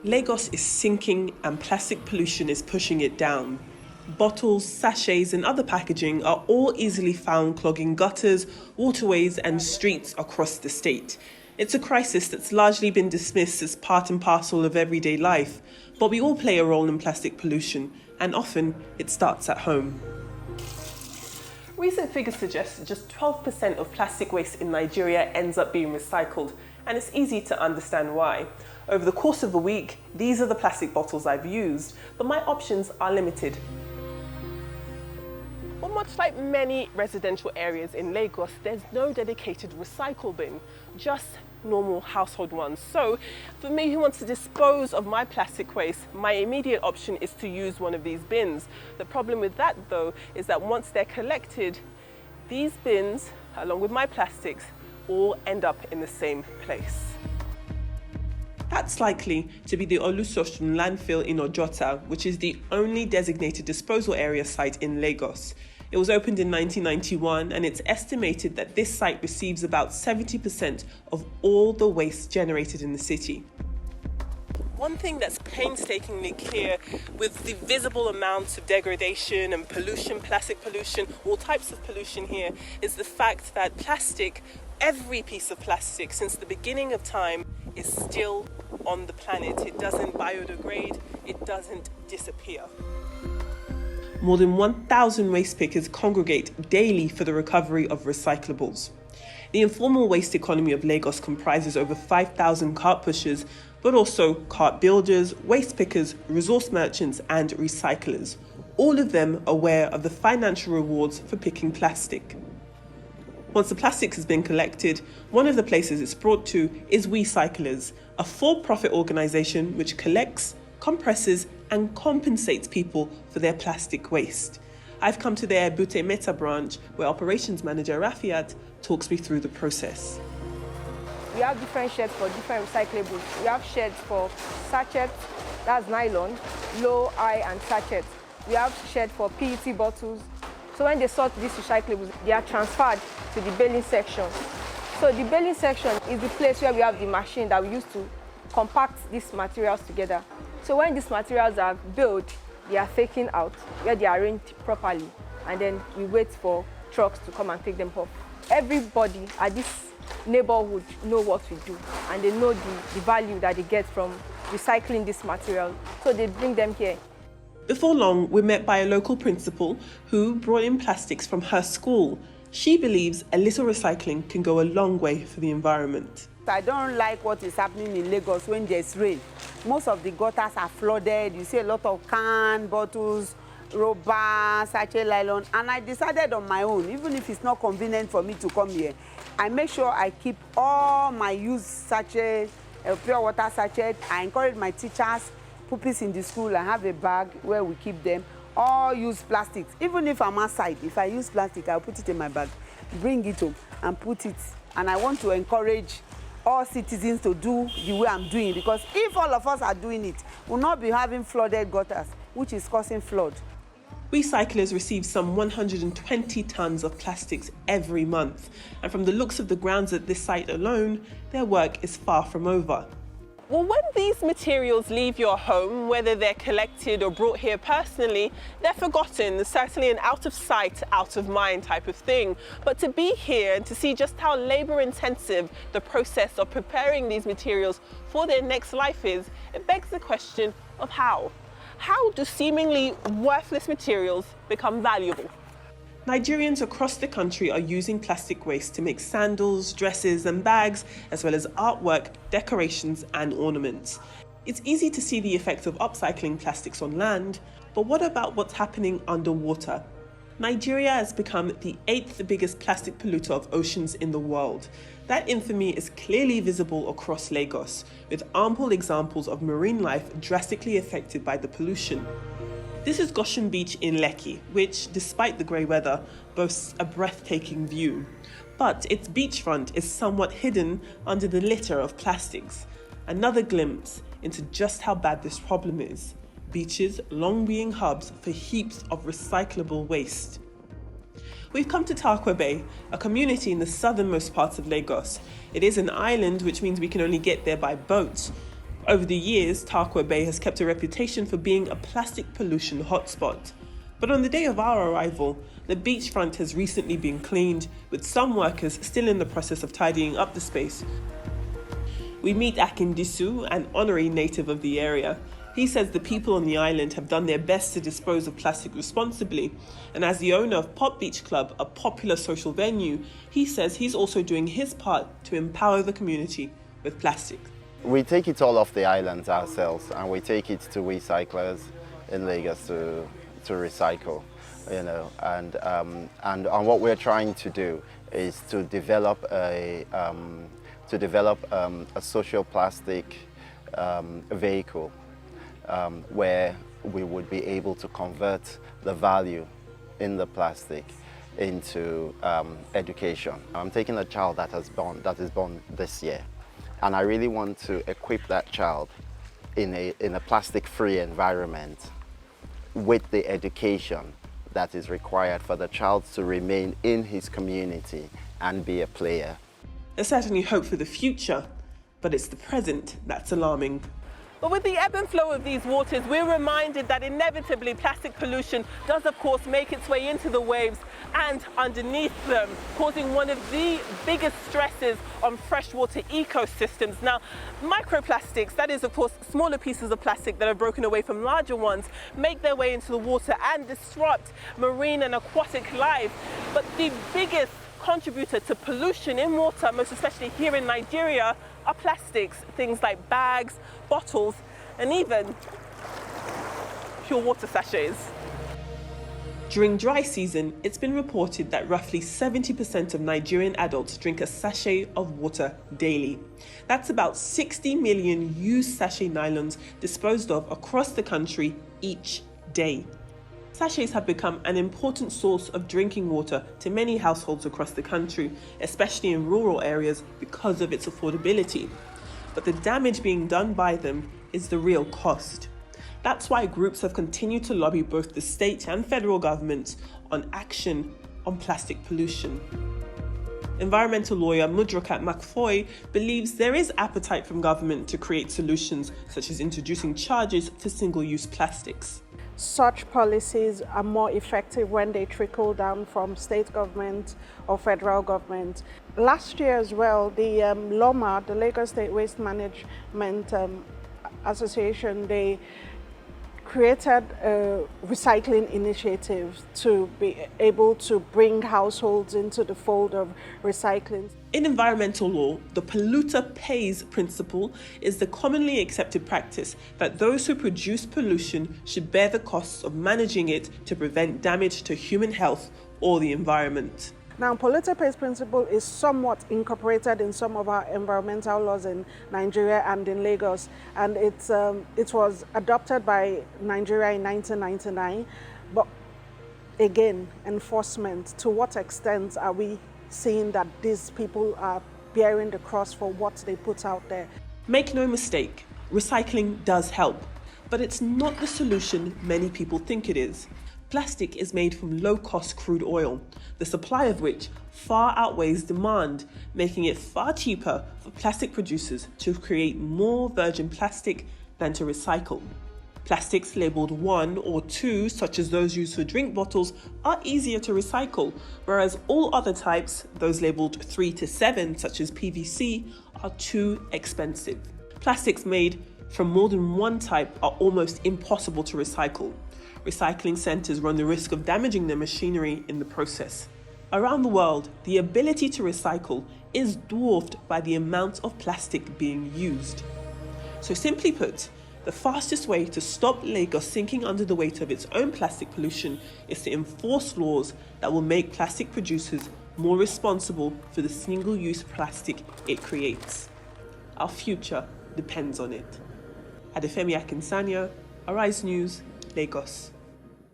Lagos is sinking and plastic pollution is pushing it down. Bottles, sachets and other packaging are all easily found clogging gutters, waterways and streets across the state. It's a crisis that's largely been dismissed as part and parcel of everyday life, but we all play a role in plastic pollution, and often it starts at home. Recent figures suggest that just 12% of plastic waste in Nigeria ends up being recycled, and it's easy to understand why. Over the course of a week, these are the plastic bottles I've used, but my options are limited. Well, much like many residential areas in Lagos, there's no dedicated recycle bin, just normal household ones. So for me who wants to dispose of my plastic waste, my immediate option is to use one of these bins. The problem with that though is that once they're collected, these bins, along with my plastics, all end up in the same place. That's likely to be the Olusosun landfill in Ojota, which is the only designated disposal area site in Lagos. It was opened in 1991 and it's estimated that this site receives about 70% of all the waste generated in the city. One thing that's painstakingly clear with the visible amounts of degradation and pollution, plastic pollution, all types of pollution here, is the fact that plastic, every piece of plastic since the beginning of time, is still on the planet. It doesn't biodegrade, it doesn't disappear. More than 1,000 waste pickers congregate daily for the recovery of recyclables. The informal waste economy of Lagos comprises over 5,000 cart pushers, but also cart builders, waste pickers, resource merchants and recyclers, all of them aware of the financial rewards for picking plastic. Once the plastic has been collected, one of the places it's brought to is Wecyclers, a for-profit organisation which collects, compresses and compensates people for their plastic waste. I've come to their Bute Meta branch where operations manager Rafiat talks me through the process. We have different sheds for different recyclables. We have sheds for sachets, that's nylon, low, high and sachets. We have shed for PET bottles. So when they sort these recyclables, they are transferred to the baling section. So the baling section is the place where we have the machine that we use to compact these materials together. So when these materials are built, they are taken out, where they are arranged properly, and then we wait for trucks to come and take them off. Everybody at this neighborhood know what we do, and they know the value that they get from recycling this material, so they bring them here. Before long, we're met by a local principal who brought in plastics from her school. She believes a little recycling can go a long way for the environment. I don't like what is happening in Lagos when there's rain. Most of the gutters are flooded. You see a lot of canned bottles, rubber, sachet, nylon. And I decided on my own, even if it's not convenient for me to come here, I make sure I keep all my used sachets, pure water sachet. I encourage my teachers, pupils in the school, I have a bag where we keep them. All use plastics. Even if I'm outside, if I use plastic, I'll put it in my bag, bring it home and put it. And I want to encourage all citizens to do the way I'm doing, because if all of us are doing it, we'll not be having flooded gutters, which is causing flood. Wecyclers receive some 120 tons of plastics every month, and from the looks of the grounds at this site alone, their work is far from over. Well, when these materials leave your home, whether they're collected or brought here personally, they're forgotten. There's certainly an out of sight, out of mind type of thing. But to be here and to see just how labor-intensive the process of preparing these materials for their next life is, it begs the question of how. How do seemingly worthless materials become valuable? Nigerians across the country are using plastic waste to make sandals, dresses and bags, as well as artwork, decorations and ornaments. It's easy to see the effect of upcycling plastics on land, but what about what's happening underwater? Nigeria has become the 8th biggest plastic polluter of oceans in the world. That infamy is clearly visible across Lagos, with ample examples of marine life drastically affected by the pollution. This is Goreen Beach in Lekki, which, despite the grey weather, boasts a breathtaking view. But its beachfront is somewhat hidden under the litter of plastics. Another glimpse into just how bad this problem is. Beaches long being hubs for heaps of recyclable waste. We've come to Tarqua Bay, a community in the southernmost parts of Lagos. It is an island, which means we can only get there by boat. Over the years, Tarqua Bay has kept a reputation for being a plastic pollution hotspot. But on the day of our arrival, the beachfront has recently been cleaned, with some workers still in the process of tidying up the space. We meet Akindisu, an honorary native of the area. He says the people on the island have done their best to dispose of plastic responsibly, and as the owner of Pop Beach Club, a popular social venue, he says he's also doing his part to empower the community with plastic. We take it all off the islands ourselves, and we take it to Wecyclers in Lagos to recycle, and what we're trying to do is to develop a social plastic vehicle where we would be able to convert the value in the plastic into education. I'm taking a child that is born this year, and I really want to equip that child in a plastic-free environment with the education that is required for the child to remain in his community and be a player. There's certainly hope for the future, but it's the present that's alarming. But with the ebb and flow of these waters, we're reminded that inevitably plastic pollution does of course make its way into the waves and underneath them, causing one of the biggest stresses on freshwater ecosystems. Now, microplastics, that is of course smaller pieces of plastic that are broken away from larger ones, make their way into the water and disrupt marine and aquatic life. But the biggest contributor to pollution in water, most especially here in Nigeria, are plastics, things like bags, bottles, and even pure water sachets. During dry season, it's been reported that roughly 70% of Nigerian adults drink a sachet of water daily. That's about 60 million used sachet nylons disposed of across the country each day. Sachets have become an important source of drinking water to many households across the country, especially in rural areas because of its affordability. But the damage being done by them is the real cost. That's why groups have continued to lobby both the state and federal governments on action on plastic pollution. Environmental lawyer Mudrakat Makfoy believes there is appetite from government to create solutions such as introducing charges for single-use plastics. Such policies are more effective when they trickle down from state government or federal government. Last year as well, the LOMA, the Lagos State Waste Management Association, they created a recycling initiative to be able to bring households into the fold of recycling. In environmental law, the polluter pays principle is the commonly accepted practice that those who produce pollution should bear the costs of managing it to prevent damage to human health or the environment. Now, polluter pays principle is somewhat incorporated in some of our environmental laws in Nigeria and in Lagos, and it was adopted by Nigeria in 1999. But again, enforcement, to what extent are we seeing that these people are bearing the cross for what they put out there? Make no mistake, recycling does help, but it's not the solution many people think it is. Plastic is made from low-cost crude oil, the supply of which far outweighs demand, making it far cheaper for plastic producers to create more virgin plastic than to recycle. Plastics labelled 1 or 2, such as those used for drink bottles, are easier to recycle, whereas all other types, those labelled 3 to 7, such as PVC, are too expensive. Plastics made from more than one type are almost impossible to recycle. Recycling centres run the risk of damaging their machinery in the process. Around the world, the ability to recycle is dwarfed by the amount of plastic being used. So simply put, the fastest way to stop Lagos sinking under the weight of its own plastic pollution is to enforce laws that will make plastic producers more responsible for the single-use plastic it creates. Our future depends on it. Adefemi Akinsanya, Arise News, Lagos.